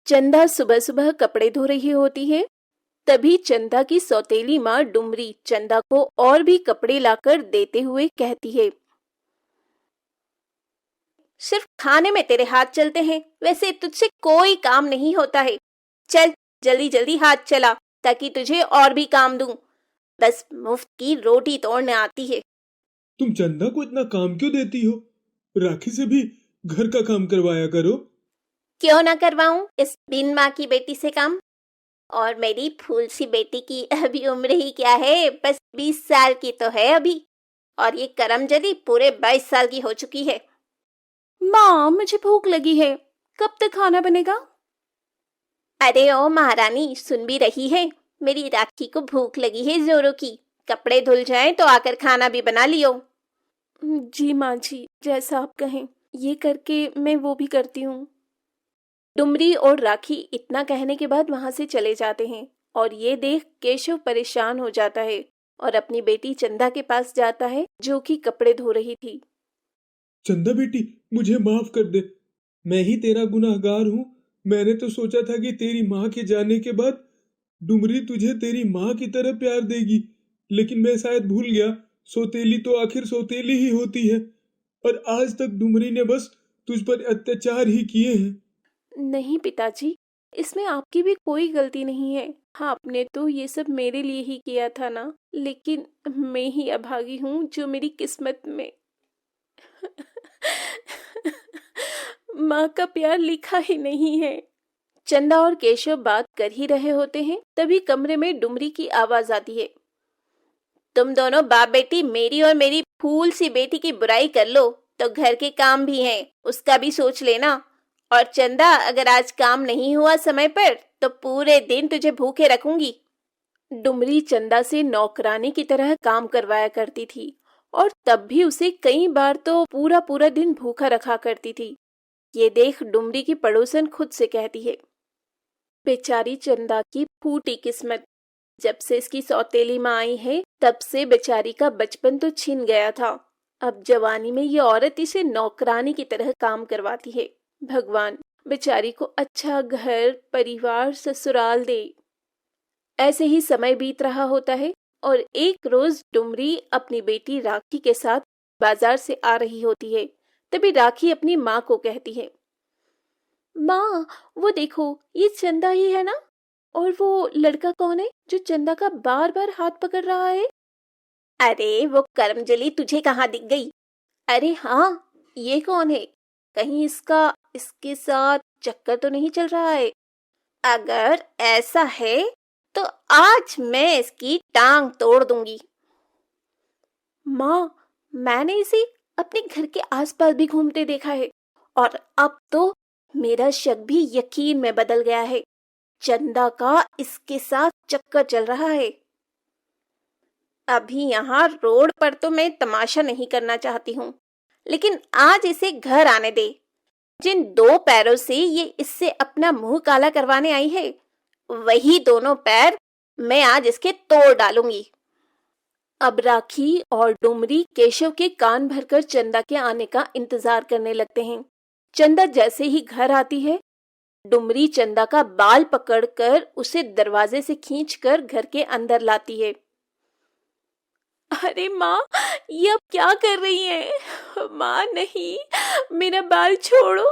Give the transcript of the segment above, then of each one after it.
चंदा सुबह सुबह कपड़े धो रही होती है। तभी चंदा की सौतेली माँ डुमरी चंदा को और भी कपड़े लाकर देते हुए कहती है, सिर्फ खाने में तेरे हाथ चलते हैं, वैसे तुझसे कोई काम नहीं होता है। चल जल्दी जल्दी हाथ चला ताकि तुझे और भी काम दूं। बस मुफ्त की रोटी तोड़ने आती है। तुम चंदा को इतना काम क्यों देती हो? राखी से भी घर का काम करवाया करो। क्यों ना करवाऊं इस बिन माँ की बेटी से काम? और मेरी फूल सी बेटी की अभी उम्र ही क्या है, बस 20 साल की तो है अभी। और ये करमजदी पूरे 22 साल की हो चुकी है। माँ, मुझे भूख लगी है, कब तक खाना बनेगा? अरे ओ महारानी, सुन भी रही है? मेरी राखी को भूख लगी है जोरों की। कपड़े धुल जाएं तो आकर खाना भी बना लियो। जी माँ जी, जैसा आप कहें। ये करके मैं वो भी करती हूँ। डुमरी और राखी इतना कहने के बाद वहां से चले जाते हैं और ये देख केशव परेशान हो जाता है और अपनी बेटी चंदा के पास जाता है जो कि कपड़े धो रही थी। चंदा बेटी, मुझे माफ कर दे। मैं ही तेरा गुनहगार हूँ। मैंने तो सोचा था कि तेरी माँ के जाने के बाद डुमरी तुझे तेरी माँ की तरह प्यार देगी, लेकिन मैं शायद भूल गया। सौतेली तो आखिर सौतेली ही होती है, और आज तक डुमरी ने बस तुझ पर अत्याचार ही किए हैं। नहीं पिताजी, इसमें आपकी भी कोई गलती नहीं है। हाँ, आपने तो ये सब मेरे लिए ही किया था ना, लेकिन मैं ही अभागी हूँ जो मेरी किस्मत में माँ का प्यार लिखा ही नहीं है। चंदा और केशव बात कर ही रहे होते हैं, तभी कमरे में डुमरी की आवाज आती है। तुम दोनों बाप बेटी मेरी और मेरी फूल सी बेटी की बुराई कर लो तो घर के काम भी हैं, उसका भी सोच लेना। और चंदा, अगर आज काम नहीं हुआ समय पर तो पूरे दिन तुझे भूखे रखूंगी। डुमरी चंदा से नौकरानी की तरह काम करवाया करती थी और तब भी उसे कई बार तो पूरा पूरा दिन भूखा रखा करती थी। ये देख डुमरी की पड़ोसन खुद से कहती है, बेचारी चंदा की फूटी किस्मत। जब से इसकी सौतेली माँ आई है तब से बेचारी का बचपन तो छिन गया था। अब जवानी में ये औरत इसे नौकरानी की तरह काम करवाती है। भगवान, बेचारी को अच्छा घर परिवार ससुराल दे। ऐसे ही समय बीत रहा होता है और एक रोज डुमरी अपनी बेटी राखी के साथ बाजार से आ रही होती है। तभी राखी अपनी माँ को कहती है, माँ, वो देखो, ये चंदा ही है ना? और वो लड़का कौन है जो चंदा का बार बार हाथ पकड़ रहा है? अरे वो करमजली तुझे कहाँ दिख गई? अरे हाँ, ये कौन है? कहीं इसका इसके साथ चक्कर तो नहीं चल रहा है? अगर ऐसा है तो आज मैं इसकी टांग तोड़ दूंगी। माँ, मैंने इसे अपने घर के आसपास भी घूमते देखा है और अब तो मेरा शक भी यकीन में बदल गया है। चंदा का इसके साथ चक्कर चल रहा है। अभी यहाँ रोड पर तो मैं तमाशा नहीं करना चाहती हूँ, लेकिन आज इसे घर आने दे। जिन 2 पैरों से ये इससे अपना मुंह काला करवाने आई है, वही दोनों पैर मैं आज इसके तोड़ डालूंगी। अब राखी और डुमरी केशव के कान भरकर चंदा के आने का इंतजार करने लगते हैं। चंदा जैसे ही घर आती है, डुमरी चंदा का बाल पकड़कर उसे दरवाजे से खींचकर घर के अंदर लाती है। अरे माँ, ये अब क्या कर रही हैं? माँ नहीं, मेरा बाल छोड़ो।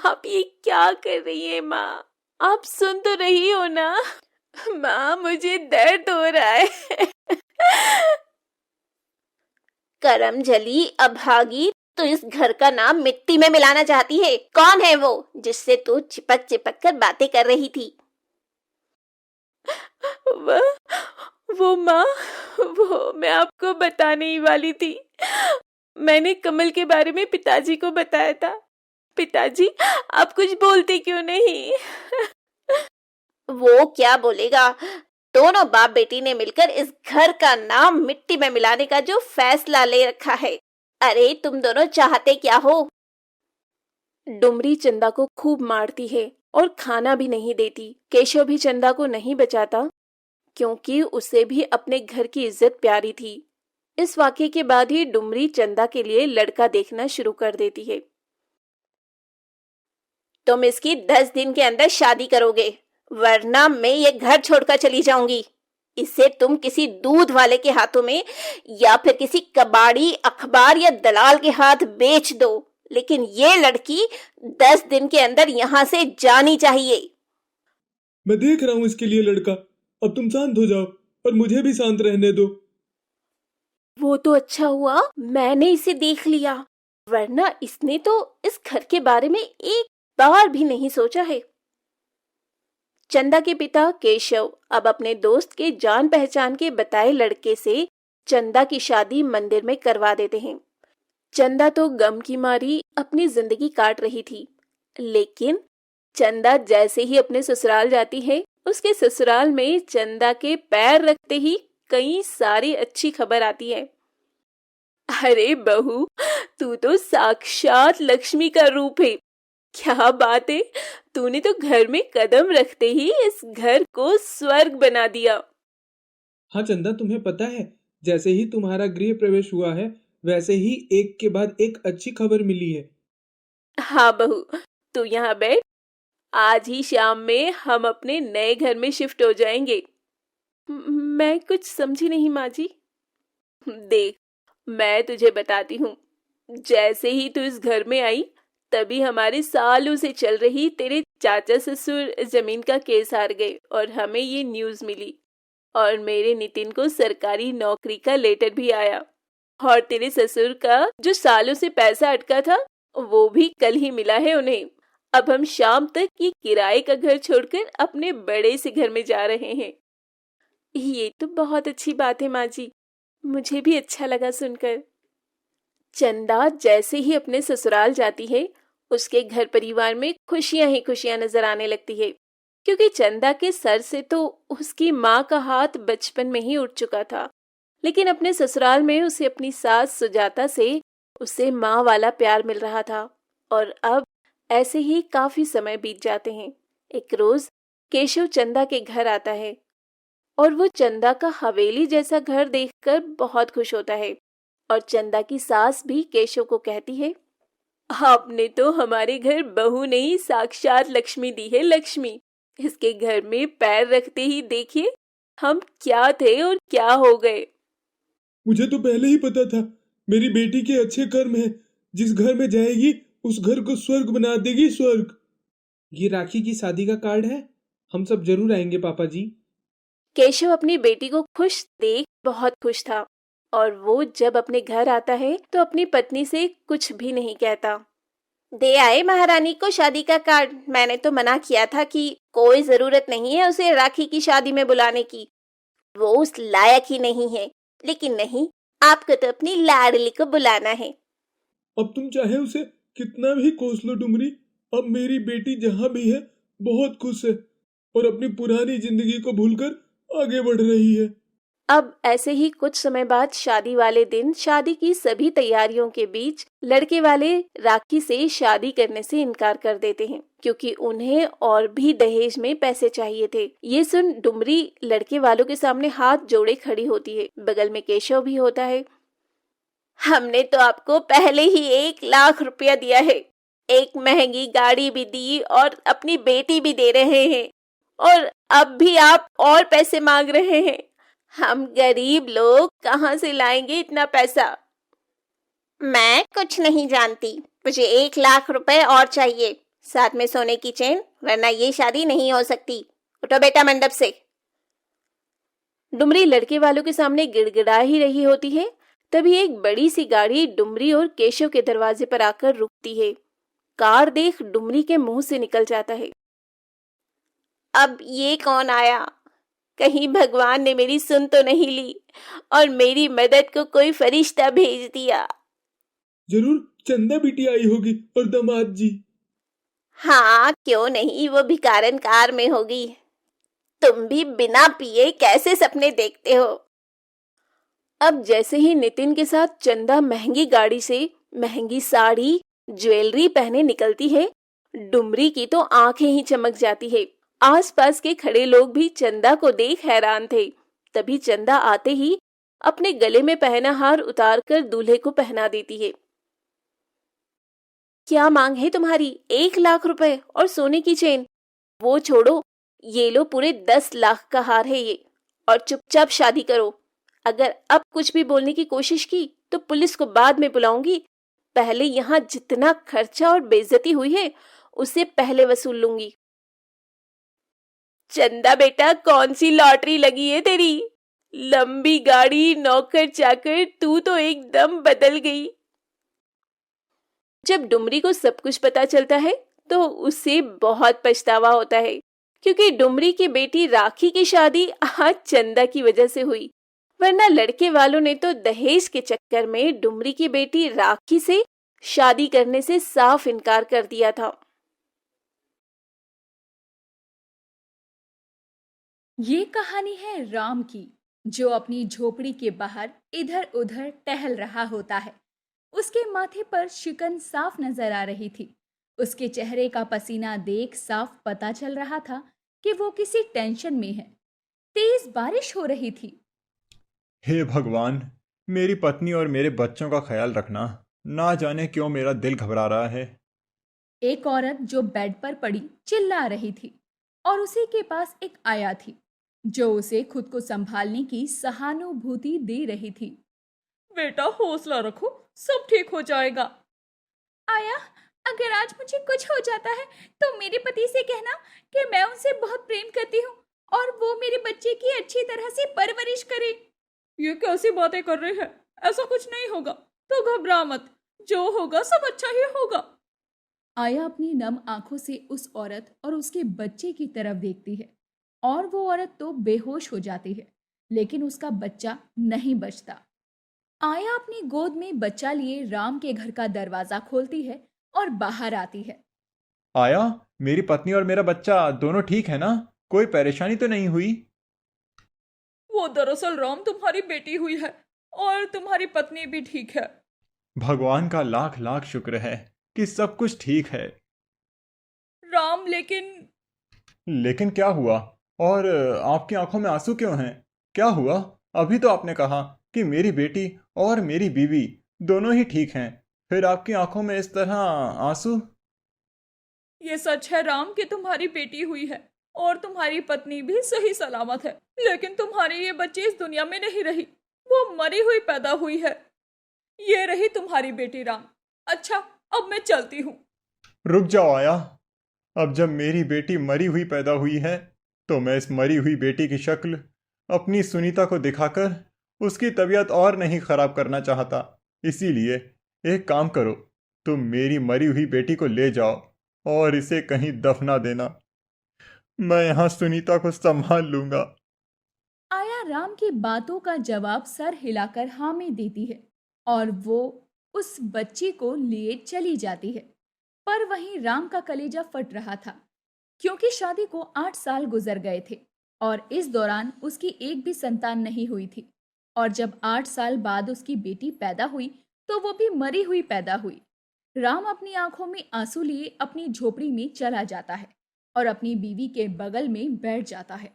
आप ये क्या कर रही हैं माँ? आप सुन तो रही हो ना? माँ, मुझे दर्द हो रहा है। करमजली अभागी, तो इस घर का नाम मिट्टी में मिलाना चाहती है? कौन है वो जिससे तू चिपक चिपक कर बातें कर रही थी? वो माँ, वो मैं आपको बताने ही वाली थी। मैंने कमल के बारे में पिताजी को बताया था। पिताजी, आप कुछ बोलते क्यों नहीं? वो क्या बोलेगा? दोनों बाप बेटी ने मिलकर इस घर का नाम मिट्टी में मिलाने का जो फैसला ले रखा है। अरे तुम दोनों चाहते क्या हो? डुमरी चंदा को खूब मारती है और खाना भी नहीं देती। केशव भी चंदा को नहीं बचाता क्योंकि उसे भी अपने घर की इज्जत प्यारी थी। इस वाक्य के बाद ही डुमरी चंदा के लिए लड़का देखना शुरू कर देती है। तुम इसकी 10 दिन के अंदर शादी करोगे, वरना मैं ये घर छोड़कर चली जाऊंगी। इसे तुम किसी दूध वाले के हाथों में या फिर किसी कबाड़ी, अखबार या दलाल के हाथ बेच दो, लेकिन ये लड़की 10 दिन के अंदर यहाँ से जानी चाहिए। मैं देख रहा हूँ इसके लिए लड़का। अब तुम शांत हो जाओ और मुझे भी शांत रहने दो। वो तो अच्छा हुआ मैंने इसे देख लिया, वरना इसने तो इस घर के बारे में एक बार भी नहीं सोचा है। चंदा के पिता केशव अब अपने दोस्त के जान पहचान के बताए लड़के से चंदा की शादी मंदिर में करवा देते हैं। चंदा तो गम की मारी अपनी जिंदगी काट रही थी, लेकिन चंदा जैसे ही अपने ससुराल जाती है, उसके ससुराल में चंदा के पैर रखते ही कई सारी अच्छी खबर आती है। अरे बहू, तू तो साक्षात लक्ष्मी का रूप है। क्या बात है, तूने तो घर में कदम रखते ही इस घर को स्वर्ग बना दिया। हाँ चंदा, तुम्हें पता है, जैसे ही तुम्हारा गृह प्रवेश हुआ है, वैसे ही एक के बाद एक अच्छी खबर मिली है। हाँ बहू, तू यहाँ बैठ। आज ही शाम में हम अपने नए घर में शिफ्ट हो जाएंगे। मैं कुछ समझी नहीं माँ जी। देख, मैं तुझे बताती हूँ। जैसे ही तू इस घर में आई, तभी हमारे सालों से चल रही तेरे चाचा ससुर जमीन का केस हार गए और हमें ये न्यूज़ मिली। और मेरे नितिन को सरकारी नौकरी का लेटर भी आया। और तेरे ससुर का जो सालों से पैसा अटका था, वो भी कल ही मिला है उन्हें। अब हम शाम तक ये किराए का घर छोड़कर अपने बड़े से घर में जा रहे हैं। ये तो बहुत अच्छी बात है माँ जी, मुझे भी अच्छा लगा सुनकर। चंदा जैसे ही अपने ससुराल जाती है, उसके घर परिवार में खुशियां ही खुशियां नजर आने लगती है, क्योंकि चंदा के सर से तो उसकी माँ का हाथ बचपन में ही उठ चुका था, लेकिन अपने ससुराल में उसे अपनी सास सुजाता से उसे माँ वाला प्यार मिल रहा था। और अब ऐसे ही काफी समय बीत जाते हैं। एक रोज केशव चंदा के घर आता है और वो चंदा का हवेली जैसा घर देखकर बहुत खुश होता है। और चंदा की सास भी केशव को कहती है, आपने तो हमारे घर बहू नहीं, साक्षात लक्ष्मी दी है, लक्ष्मी। इसके घर में पैर रखते ही देखिए हम क्या थे और क्या हो गए। मुझे तो पहले ही पता था, मेरी बेटी के अच्छे कर्म हैं। जिस घर में जाएगी उस घर को स्वर्ग बना देगी, स्वर्ग। ये राखी की शादी का कार्ड है, हम सब जरूर आएंगे पापा जी। केशव अपनी बेटी को खुश देख बहुत खुश था, और वो जब अपने घर आता है तो अपनी पत्नी से कुछ भी नहीं कहता। दे आए महारानी को शादी का कार्ड। मैंने तो मना किया था कि कोई जरूरत नहीं है उसे राखी की शादी में बुलाने की, वो उस लायक ही नहीं है। लेकिन नहीं, आपको तो अपनी लाडली को बुलाना है। अब तुम चाहे उसे कितना भी कोस लो डुमरी, अब मेरी बेटी जहाँ भी है बहुत खुश है और अपनी पुरानी जिंदगी को भूलकर आगे बढ़ रही है। अब ऐसे ही कुछ समय बाद शादी वाले दिन शादी की सभी तैयारियों के बीच लड़के वाले राखी से शादी करने से इनकार कर देते हैं, क्योंकि उन्हें और भी दहेज में पैसे चाहिए थे। ये सुन डुमरी लड़के वालों के सामने हाथ जोड़े खड़ी होती है। बगल में केशव भी होता है। हमने तो आपको पहले ही 1 लाख रुपया दिया है, एक महंगी गाड़ी भी दी और अपनी बेटी भी दे रहे हैं, और अब भी आप और पैसे मांग रहे हैं। हम गरीब लोग कहाँ से लाएंगे इतना पैसा? मैं कुछ नहीं जानती, मुझे 1 लाख रुपए और चाहिए, साथ में सोने की चेन, वरना ये शादी नहीं हो सकती। उठो बेटा मंडप से। डुमरी लड़के वालों के सामने गिड़गिड़ा ही रही होती है, तभी एक बड़ी सी गाड़ी डुमरी और केशव के दरवाजे पर आकर रुकती है। कार देख डुमरी के मुंह से निकल जाता है, अब ये कौन आया? कहीं भगवान ने मेरी सुन तो नहीं ली और मेरी मदद को कोई फरिश्ता भेज दिया। जरूर चंदा बेटी आई होगी और दामाद जी। हाँ, क्यों नहीं, वो भिखारन कार में होगी। तुम भी बिना पिए कैसे सपने देखते हो? अब जैसे ही नितिन के साथ चंदा महंगी गाड़ी से महंगी साड़ी, ज्वेलरी पहने निकलती है, डुमरी की तो आंखें ही चमक जाती है। आसपास के खड़े लोग भी चंदा को देख हैरान थे। तभी चंदा आते ही अपने गले में पहना हार उतारकर दूल्हे को पहना देती है। क्या मांग है तुम्हारी? 1 लाख रुपए और सोने की चेन? वो छोड़ो, ये लो पूरे 10 लाख का हार है ये, और चुपचाप शादी करो। अगर अब कुछ भी बोलने की कोशिश की तो पुलिस को बाद में बुलाऊंगी। पहले यहाँ जितना खर्चा और बेइज्जती हुई है उसे पहले वसूल लूंगी। चंदा बेटा, कौन सी लॉटरी लगी है तेरी? लंबी गाड़ी, नौकर चाकर, तू तो एकदम बदल गई। जब डुमरी को सब कुछ पता चलता है तो उसे बहुत पछतावा होता है, क्योंकि डुमरी की बेटी राखी की शादी आज चंदा की वजह से हुई, वरना लड़के वालों ने तो दहेज के चक्कर में डुमरी की बेटी राखी से शादी करने से साफ इनकार कर दिया था। ये कहानी है राम की, जो अपनी झोपड़ी के बाहर इधर उधर टहल रहा होता है। उसके माथे पर शिकन साफ नजर आ रही थी। उसके चेहरे का पसीना देख साफ पता चल रहा था कि वो किसी टेंशन में है। तेज बारिश हो रही थी। हे भगवान, मेरी पत्नी और मेरे बच्चों का ख्याल रखना। ना जाने क्यों मेरा दिल घबरा रहा है। एक औरत जो बेड पर पड़ी चिल्ला रही थी, और उसी के पास एक आया थी जो उसे खुद को संभालने की सहानुभूति दे रही थी। बेटा, हौसला रखो, सब ठीक हो जाएगा। आया, अगर आज मुझे कुछ हो जाता है तो मेरे पति से कहना कि मैं उनसे बहुत प्रेम करती हूँ और वो मेरे बच्चे की अच्छी तरह से परवरिश करे। ये कैसी बातें कर रहे हैं? ऐसा कुछ नहीं होगा, तो घबरा मत, जो होगा सब अच्छा ही होगा। आया अपनी नम आंखों से उस औरत और उसके बच्चे की तरफ देखती है, और वो औरत तो बेहोश हो जाती है, लेकिन उसका बच्चा नहीं बचता। आया अपनी गोद में बच्चा लिए राम के घर का दरवाजा खोलती है और बाहर आती है। आया, मेरी पत्नी और मेरा बच्चा दोनों ठीक है ना? कोई परेशानी तो नहीं हुई? वो दरअसल राम तुम्हारी बेटी हुई है, और तुम्हारी पत्नी भी ठीक है। भगवान का लाख लाख शुक्र है कि सब कुछ ठीक है। राम, लेकिन क्या हुआ? और आपकी आंखों में आंसू क्यों हैं? क्या हुआ? अभी तो आपने कहा कि मेरी बेटी और मेरी बीवी दोनों ही ठीक हैं, फिर आपकी आंखों में इस तरह आंसू? ये सच है राम कि तुम्हारी बेटी हुई है और तुम्हारी पत्नी भी सही सलामत है, लेकिन तुम्हारी ये बच्ची इस दुनिया में नहीं रही, वो मरी हुई पैदा हुई है। ये रही तुम्हारी बेटी राम। अच्छा, अब मैं चलती हूँ। रुक जाओ आया। अब जब मेरी बेटी मरी हुई पैदा हुई है तो मैं इस मरी हुई बेटी की शक्ल अपनी सुनीता को दिखाकर उसकी तबीयत और नहीं खराब करना चाहता। इसीलिए एक काम करो, तुम मेरी मरी हुई बेटी को ले जाओ और इसे कहीं दफना देना। मैं यहाँ सुनीता को संभाल लूंगा। आया राम की बातों का जवाब सर हिलाकर हाँ में देती है, और वो उस बच्ची को लिए चली जाती है। पर वहीं राम का कलेजा फट रहा था, क्योंकि शादी को 8 साल गुजर गए थे और इस दौरान उसकी एक भी संतान नहीं हुई थी। और जब 8 साल बाद उसकी बेटी पैदा हुई तो वो भी मरी हुई पैदा हुई। राम अपनी आंखों में आंसू लिए अपनी झोपड़ी में चला जाता है और अपनी बीवी के बगल में बैठ जाता है।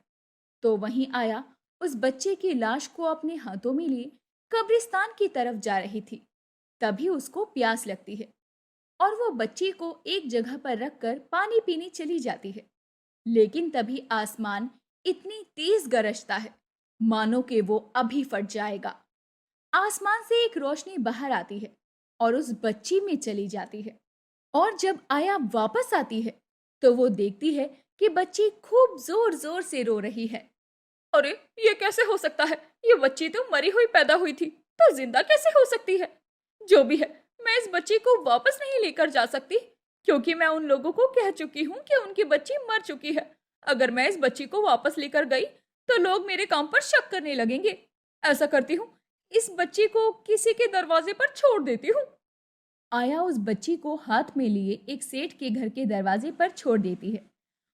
तो वहीं आया उस बच्चे की लाश को अपने हाथों में लिए कब्रिस्तान की तरफ जा रही थी। तभी उसको प्यास लगती है और वो बच्ची को एक जगह पर रखकर पानी पीने चली जाती है। लेकिन तभी आसमान इतनी तेज गरजता है मानो कि वो अभी फट जाएगा। आसमान से एक रोशनी बाहर आती है और उस बच्ची में चली जाती है। और जब आया वापस आती है तो वो देखती है कि बच्ची खूब जोर जोर से रो रही है। अरे, ये कैसे हो सकता है? ये बच्ची तो मरी हुई पैदा हुई थी, तो जिंदा कैसे हो सकती है? जो भी है, मैं इस बच्ची को वापस नहीं लेकर जा सकती, क्योंकि मैं उन लोगों को कह चुकी हूँ कि उनकी बच्ची मर चुकी है। अगर मैं इस बच्ची को वापस लेकर गई तो लोग मेरे काम पर शक करने लगेंगे। ऐसा करती हूँ, इस बच्ची को किसी के दरवाजे पर छोड़ देती हूँ। आया उस बच्ची को हाथ में लिए एक सेठ के घर के दरवाजे पर छोड़ देती है।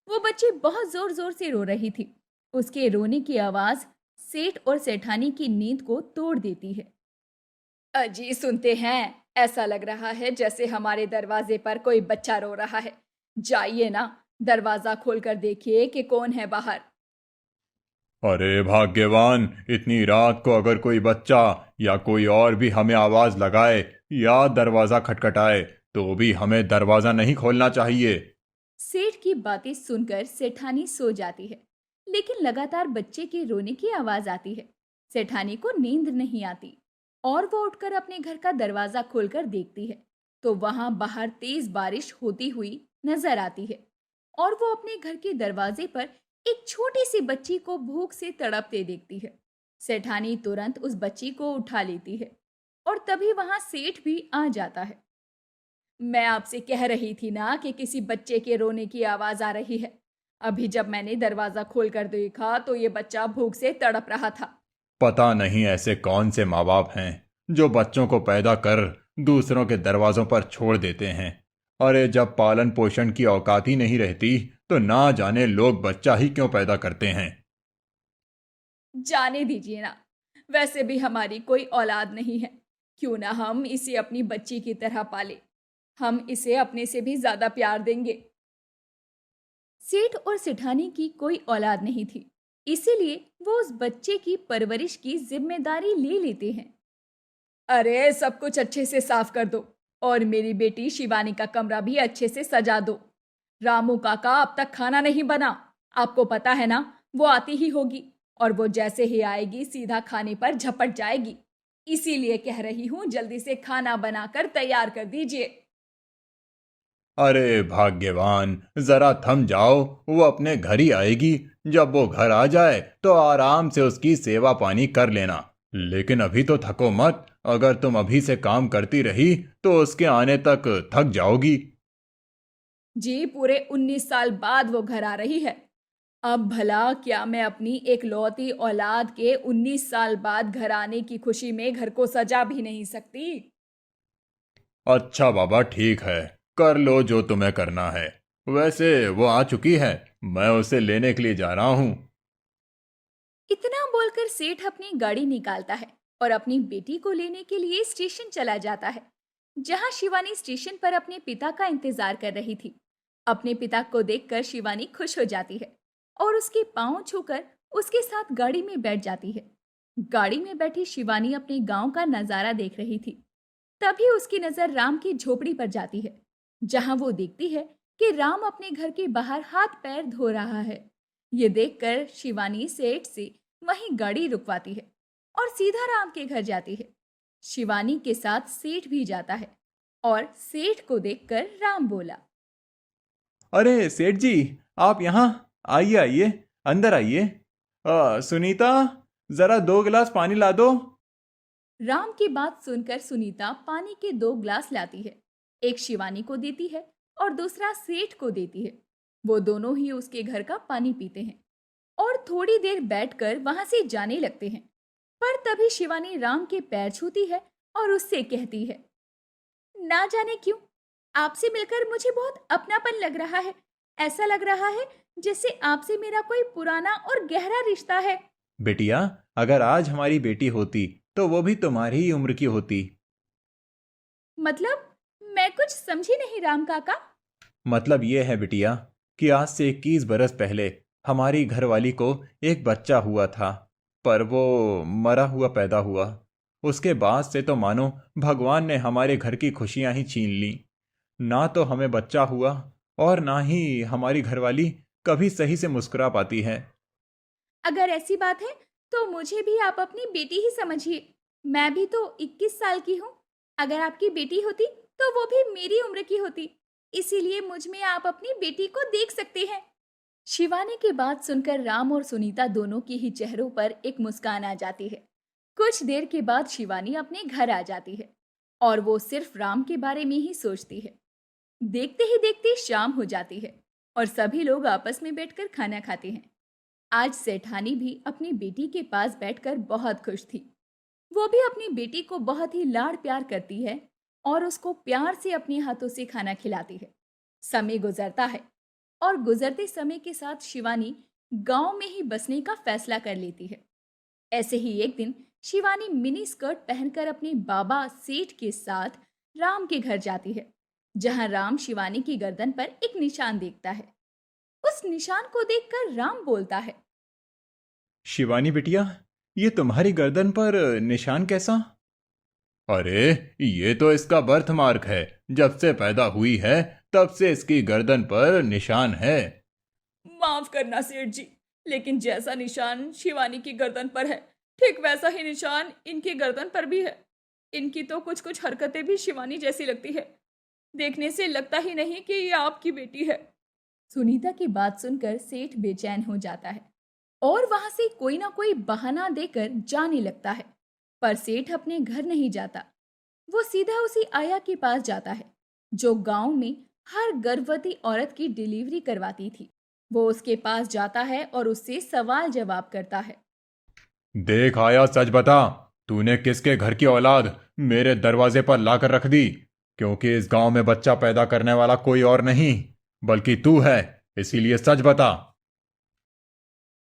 वो बच्ची बहुत जोर जोर से रो रही थी। उसके रोने की आवाज सेठ और सेठानी की नींद को तोड़ देती है। अजी, सुनते हैं, ऐसा लग रहा है जैसे हमारे दरवाजे पर कोई बच्चा रो रहा है। जाइए ना, दरवाजा खोलकर देखिए कि कौन है बाहर। अरे भाग्यवान, इतनी रात को अगर कोई बच्चा या कोई और भी हमें आवाज लगाए या दरवाजा खटखटाए तो भी हमें दरवाजा नहीं खोलना चाहिए। सेठ की बातें सुनकर सेठानी सो जाती है, लेकिन लगातार बच्चे के रोने की आवाज आती है। सेठानी को नींद नहीं आती और वो उठकर अपने घर का दरवाजा खोलकर देखती है तो वहां बाहर तेज बारिश होती हुई नजर आती है और वो अपने घर के दरवाजे पर एक छोटी सी बच्ची को भूख से तड़पते देखती है। सेठानी तुरंत उस बच्ची को उठा लेती है और तभी वहां सेठ भी आ जाता है। मैं आपसे कह रही थी ना कि किसी बच्चे के रोने की आवाज आ रही है। अभी जब मैंने दरवाजा खोलकर देखा तो ये बच्चा भूख से तड़प रहा था। पता नहीं ऐसे कौन से माँ बाप हैं जो बच्चों को पैदा कर दूसरों के दरवाजों पर छोड़ देते हैं। अरे जब पालन पोषण की औकात ही नहीं रहती तो ना जाने लोग बच्चा ही क्यों पैदा करते हैं। जाने दीजिए ना, वैसे भी हमारी कोई औलाद नहीं है। क्यों ना हम इसे अपनी बच्ची की तरह पाले। हम इसे अपने से भी ज्यादा प्यार देंगे। सेठ और सेठानी की कोई औलाद नहीं थी, इसीलिए वो उस बच्चे की परवरिश की जिम्मेदारी ले लेते हैं। अरे सब कुछ अच्छे से साफ कर दो और मेरी बेटी शिवानी का कमरा भी अच्छे से सजा दो। रामू काका अब तक खाना नहीं बना। आपको पता है ना, वो आती ही होगी और वो जैसे ही आएगी सीधा खाने पर झपट जाएगी। इसीलिए कह रही हूँ जल्दी से खाना बनाकर तैयार कर दीजिए। अरे भाग्यवान, जरा थम जाओ, वो अपने घर ही आएगी। जब वो घर आ जाए तो आराम से उसकी सेवा पानी कर लेना, लेकिन अभी तो थको मत। अगर तुम अभी से काम करती रही तो उसके आने तक थक जाओगी। जी पूरे 19 साल बाद वो घर आ रही है। अब भला क्या मैं अपनी एक लौती औलाद के 19 साल बाद घर आने की खुशी में घर को सजा भी नहीं सकती? अच्छा बाबा, ठीक है, कर लो जो तुम्हें करना है। वैसे वो आ चुकी है, मैं उसे लेने के लिए जा रहा हूँ। इतना बोलकर सेठ अपनी गाड़ी निकालता है और अपनी बेटी को लेने के लिए स्टेशन चला जाता है, जहां शिवानी स्टेशन पर अपने पिता का इंतजार कर रही थी। अपने पिता को देखकर शिवानी खुश हो जाती है और उसके पांव छूकर उसके साथ गाड़ी में बैठ जाती है। गाड़ी में बैठी शिवानी अपने गांव का नजारा देख रही थी। तभी उसकी नजर राम की झोपड़ी पर जाती है, जहां वो देखती है कि राम अपने घर के बाहर हाथ पैर धो रहा है। ये देखकर शिवानी सेठ से वहीं गाड़ी रुकवाती है और सीधा राम के घर जाती है। शिवानी के साथ सेठ भी जाता है और सेठ को देखकर राम बोला, अरे सेठ जी, आप यहाँ आइए आइए, अंदर आइए। सुनीता, जरा 2 गिलास पानी ला दो। राम की बात सुनकर सुनीता पानी के 2 ग्लास लाती है। एक शिवानी को देती है और दूसरा सेठ को देती है। वो दोनों ही उसके घर का पानी पीते हैं और थोड़ी देर बैठकर वहां से जाने लगते हैं। पर तभी शिवानी राम के पैर छूती है और उससे कहती है, ना जाने क्यों आपसे मिलकर मुझे बहुत अपनापन लग रहा है। ऐसा लग रहा है जैसे आपसे मेरा कोई पुराना और गहरा रिश्ता है। बेटिया, अगर आज हमारी बेटी होती तो वो भी तुम्हारी ही उम्र की होती। मतलब मैं कुछ समझी नहीं राम काका। मतलब ये है बिटिया कि आज से 21 बरस पहले हमारी घरवाली को एक बच्चा हुआ था, पर वो मरा हुआ पैदा हुआ। उसके बाद से तो मानो भगवान ने हमारे घर की खुशियां ही छीन ली। ना तो हमें बच्चा हुआ और ना ही हमारी घरवाली कभी सही से मुस्कुरा पाती है। अगर ऐसी बात है तो मुझे भी आप अपनी बेटी ही समझिए। मैं भी तो 21 साल की हूँ। अगर आपकी बेटी होती तो वो भी मेरी उम्र की होती। इसीलिए मुझ में आप अपनी बेटी को देख सकते हैं। शिवानी की बात सुनकर राम और सुनीता दोनों के ही चेहरों पर एक मुस्कान आ जाती है। कुछ देर के बाद शिवानी अपने घर आ जाती है और वो सिर्फ राम के बारे में ही सोचती है। देखते ही देखते शाम हो जाती है और सभी लोग आपस में बैठकर खाना खाते हैं। आज सेठानी भी अपनी बेटी के पास बैठकर बहुत खुश थी। वो भी अपनी बेटी को बहुत ही लाड़ प्यार करती है और उसको प्यार से अपने हाथों से खाना खिलाती है। समय गुजरता है और गुजरते समय के साथ शिवानी गांव में ही बसने का फैसला कर लेती है। ऐसे ही एक दिन शिवानी मिनी स्कर्ट पहनकर अपने बाबा सेठ के साथ राम के घर जाती है, जहां राम शिवानी की गर्दन पर एक निशान देखता है। उस निशान को देखकर राम बोलता है, शिवानी बिटिया, ये तुम्हारी गर्दन पर निशान कैसा? अरे ये तो इसका बर्थ मार्क है। जब से पैदा हुई है तब से इसकी गर्दन पर निशान है। माफ करना सेठ जी, लेकिन जैसा निशान शिवानी की गर्दन पर है, ठीक वैसा ही निशान इनकी गर्दन पर भी है। इनकी तो कुछ कुछ हरकतें भी शिवानी जैसी लगती है। देखने से लगता ही नहीं कि ये आपकी बेटी है। सुनीता की बात सुनकर सेठ बेचैन हो जाता है और वहां से कोई ना कोई बहाना देकर जाने लगता है। पर सेठ अपने घर नहीं जाता। वो सीधा उसी आया के पास जाता है जो गांव में हर गर्भवती औरत की डिलीवरी करवाती थी। वो उसके पास जाता है और उससे सवाल जवाब करता है। देख आया, सच बता, तूने किसके घर की औलाद मेरे दरवाजे पर लाकर रख दी? क्योंकि इस गांव में बच्चा पैदा करने वाला कोई और नहीं बल्कि तू है, इसीलिए सच बता।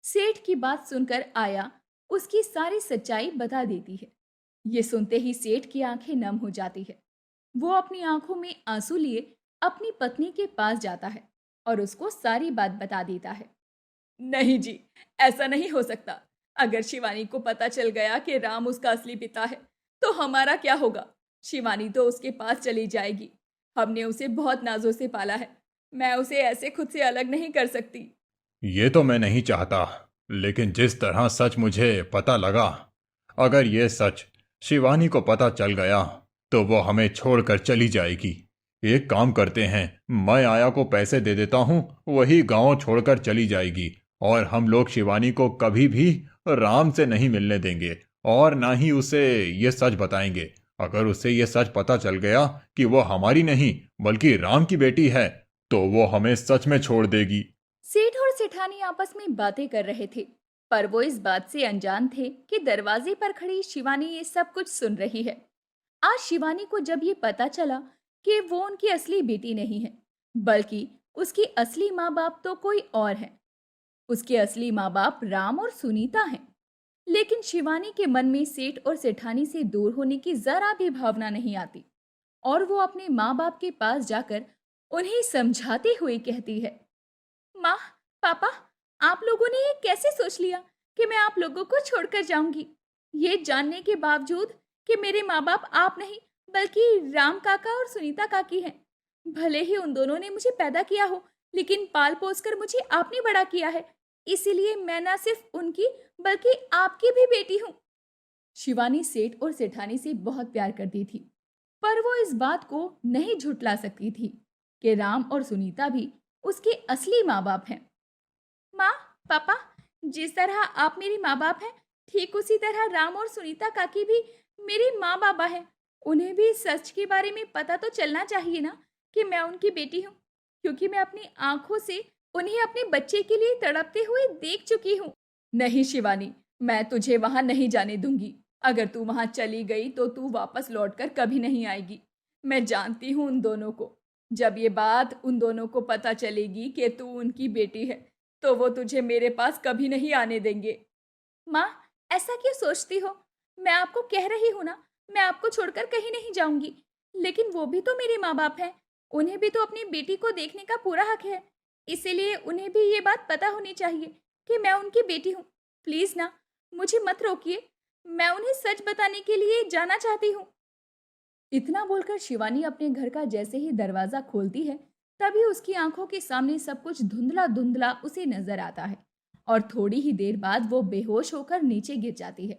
सेठ की बात सुनकर आया उसकी सारी सच्चाई बता देती है। ये सुनते ही सेठ की आंखें नम हो जाती है। वो अपनी आंखों में आंसू लिए अपनी पत्नी के पास जाता है और उसको सारी बात बता देता है। नहीं जी, ऐसा नहीं हो सकता। अगर शिवानी को पता चल गया कि राम उसका असली पिता है तो हमारा क्या होगा? शिवानी तो उसके पास चली जाएगी। हमने उसे बहुत नाजों से पाला है। मैं उसे ऐसे खुद से अलग नहीं कर सकती। ये तो मैं नहीं चाहता, लेकिन जिस तरह सच मुझे पता लगा, अगर ये सच शिवानी को पता चल गया तो वो हमें छोड़कर चली जाएगी। एक काम करते हैं, मैं आया को पैसे दे देता हूँ, वही गांव छोड़कर चली जाएगी और हम लोग शिवानी को कभी भी राम से नहीं मिलने देंगे और ना ही उसे ये सच बताएंगे। अगर उसे ये सच पता चल गया कि वो हमारी नहीं बल्कि राम की बेटी है तो वो हमें सच में छोड़ देगी। सेठ और सेठानी आपस में बातें कर रहे थे, पर वो इस बात से अनजान थे कि दरवाजे पर खड़ी शिवानी ये सब कुछ सुन रही है। आज शिवानी को जब ये पता चला कि वो उनकी असली बेटी नहीं है बल्कि उसकी असली माँ बाप तो कोई और है। उसके असली माँ बाप राम और सुनीता हैं। लेकिन शिवानी के मन में सेठ और सेठानी से दूर होने की जरा भी भावना नहीं आती और वो अपने माँ बाप के पास जाकर उन्हें समझाते हुए कहती है, माँ, पापा, आप लोगों ने ये कैसे सोच लिया कि मैं आप लोगों को छोड़कर जाऊंगी? ये जानने के बावजूद कि मेरे माँ बाप आप नहीं बल्कि राम काका और सुनीता काकी हैं। भले ही उन दोनों ने मुझे पैदा किया हो, लेकिन पाल पोस कर मुझे आपने बड़ा किया है। इसीलिए मैं ना सिर्फ उनकी बल्कि आपकी भी बेटी हूँ। शिवानी सेठ और सेठानी से बहुत प्यार करती थी, पर वो इस बात को नहीं झुठला सकती थी कि राम और सुनीता भी उसके असली माँ बाप हैं। माँ, पापा, जिस तरह आप मेरी माँ बाप हैं, ठीक उसी तरह राम और सुनीता काकी भी मेरे माँ बाबा हैं। उन्हें भी सच के बारे में पता तो चलना चाहिए ना कि मैं उनकी बेटी हूँ, क्योंकि मैं अपनी आंखों से उन्हें अपने बच्चे के लिए तड़पते हुए देख चुकी हूँ। नहीं शिवानी, मैं तुझे वहां नहीं जाने दूंगी। अगर तू वहां चली गई तो तू वापस लौटकर कभी नहीं आएगी। मैं जानती हूँ उन दोनों को। जब ये बात उन दोनों को पता चलेगी कि तू उनकी बेटी है तो वो तुझे मेरे पास कभी नहीं आने देंगे। माँ, ऐसा क्यों सोचती हो? मैं आपको कह रही हूँ ना, मैं आपको छोड़कर कहीं नहीं जाऊंगी। लेकिन वो भी तो मेरे माँ बाप हैं। उन्हें भी तो अपनी बेटी को देखने का पूरा हक है। इसीलिए उन्हें भी ये बात पता होनी चाहिए कि मैं उनकी बेटी हूँ। प्लीज ना, मुझे मत रोकिए। मैं उन्हें सच बताने के लिए जाना चाहती हूँ। इतना बोलकर शिवानी अपने घर का जैसे ही दरवाजा खोलती है, तभी उसकी आंखों के सामने सब कुछ धुंधला धुंधला उसे नजर आता है और थोड़ी ही देर बाद वो बेहोश होकर नीचे गिर जाती है।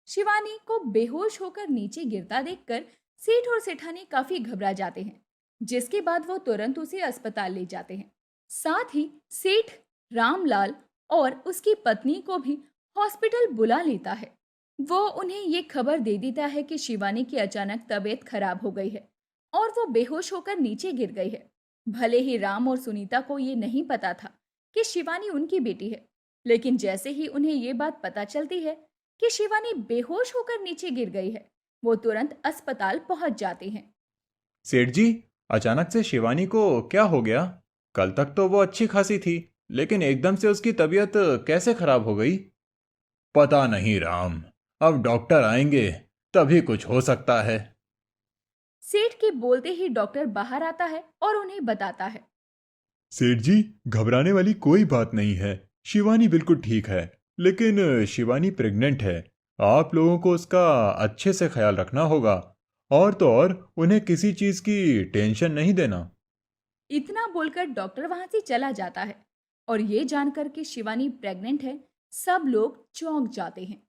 शिवानी को बेहोश होकर नीचे गिरता देखकर सेठ और सेठानी काफी घबरा जाते हैं, जिसके बाद वो तुरंत उसे अस्पताल ले जाते हैं। साथ ही सेठ रामलाल और उसकी पत्नी को भी हॉस्पिटल बुला लेता है। वो उन्हें ये खबर दे देता है कि शिवानी की अचानक तबीयत खराब हो गई है और वो बेहोश होकर नीचे गिर गई है। भले ही राम और सुनीता को ये नहीं पता था कि शिवानी उनकी बेटी है, लेकिन जैसे ही उन्हें ये बात पता चलती है कि शिवानी बेहोश होकर नीचे गिर गई है, वो तुरंत अस्पताल पहुंच जाते हैं। सेठ जी, अचानक से शिवानी को क्या हो गया? कल तक तो वो अच्छी खासी थी, लेकिन एकदम से उसकी तबीयत कैसे खराब हो गई? पता नहीं राम, अब डॉक्टर आएंगे तभी कुछ हो सकता है। सेठ के बोलते ही डॉक्टर बाहर आता है और उन्हें बताता है। सेठ जी, घबराने वाली कोई बात नहीं है। शिवानी बिल्कुल ठीक है, लेकिन शिवानी प्रेग्नेंट है। आप लोगों को उसका अच्छे से ख्याल रखना होगा, और तो और उन्हें किसी चीज की टेंशन नहीं देना। इतना बोलकर डॉक्टर वहां से चला जाता है और ये जानकर कि शिवानी प्रेग्नेंट है, सब लोग चौंक जाते हैं।